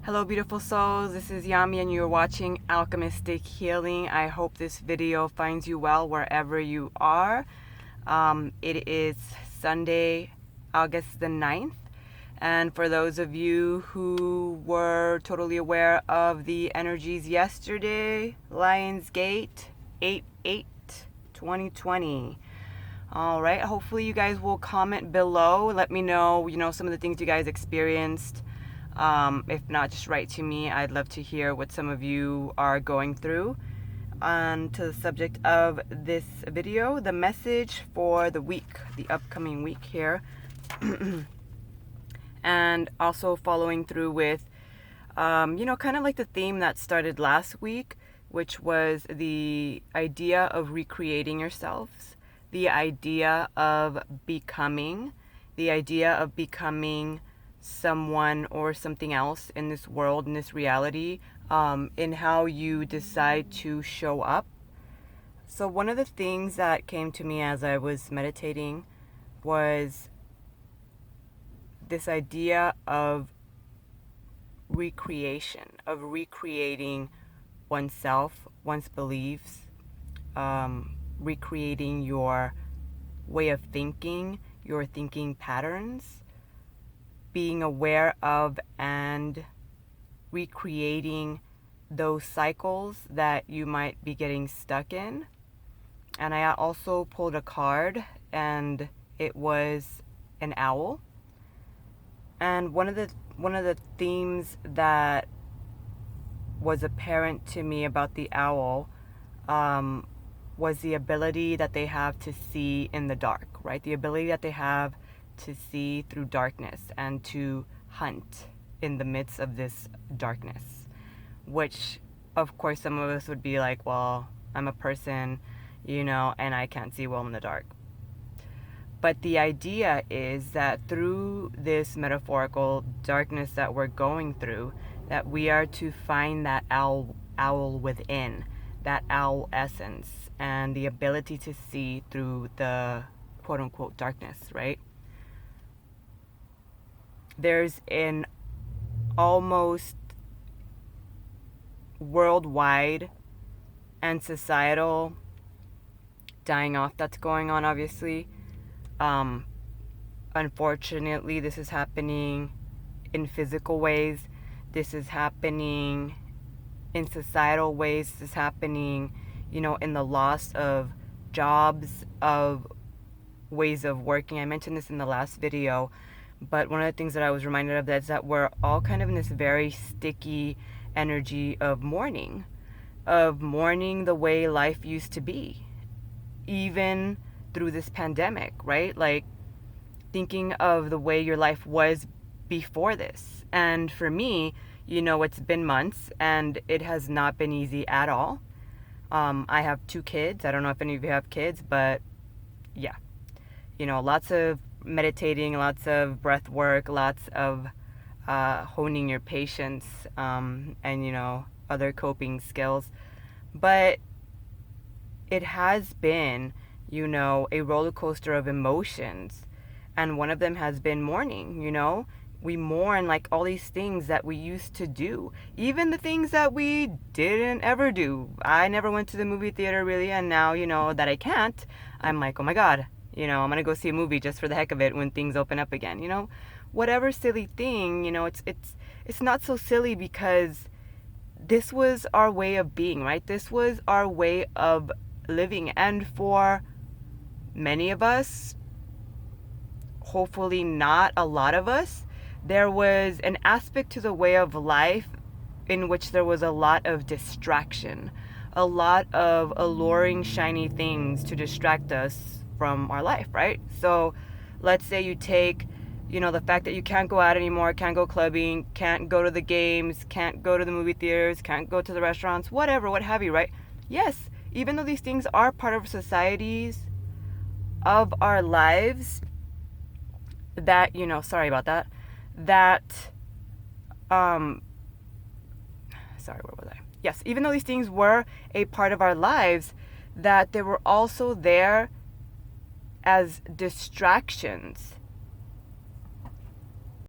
Hello beautiful souls, this is Yami and you're watching Alchemistic Healing. I hope this video finds you well wherever you are. It is Sunday, August the 9th. And for those of you who were totally aware of the energies yesterday, Lionsgate 8/8/2020. All right, hopefully you guys will comment below. Let me know, some of the things you guys experienced. If not, just write to me. I'd love to hear what some of you are going through. On to the subject of this video, the message for the week, the upcoming week here. And also following through with, kind of like the theme that started last week, which was the idea of recreating yourselves, the idea of becoming someone or something else in this world, in this reality, in how you decide to show up. So one of the things that came to me as I was meditating was this idea of recreation, of recreating oneself, one's beliefs, recreating your way of thinking, your thinking patterns, being aware of and recreating those cycles that you might be getting stuck in. And I also pulled a card, and it was an owl. And one of the themes that was apparent to me about the owl was the ability that they have to see in the dark, right? The ability that they have to see through darkness and to hunt in the midst of this darkness, which of course some of us would be like, well, I'm a person, and I can't see well in the dark. But the idea is that through this metaphorical darkness that we're going through, that we are to find that owl within, that owl essence, and the ability to see through the quote unquote darkness, right? There's an almost worldwide and societal dying off that's going on, obviously. Unfortunately, this is happening in physical ways. This is happening in societal ways. This is happening, in the loss of jobs, of ways of working. I mentioned this in the last video. But one of the things that I was reminded of is that we're all kind of in this very sticky energy of mourning the way life used to be, even through this pandemic, right? Like thinking of the way your life was before this. And for me, it's been months and it has not been easy at all. I have 2 kids. I don't know if any of you have kids, but yeah, lots of meditating, lots of breath work, lots of honing your patience, and other coping skills. But it has been a roller coaster of emotions, and one of them has been mourning. We mourn like all these things that we used to do, even the things that we didn't ever do. I never went to the movie theater really, and now that I can't, I'm like, oh my god, I'm going to go see a movie just for the heck of it when things open up again. Whatever silly thing, it's not so silly because this was our way of being, right? This was our way of living. And for many of us, hopefully not a lot of us, there was an aspect to the way of life in which there was a lot of distraction, a lot of alluring, shiny things to distract us from our life, right? So let's say you take, the fact that you can't go out anymore, can't go clubbing, can't go to the games, can't go to the movie theaters, can't go to the restaurants, whatever, what have you, right? Yes, even though these things are part of societies, of our lives, that, sorry about that, sorry, where was I? Yes, even though these things were a part of our lives, that they were also there as distractions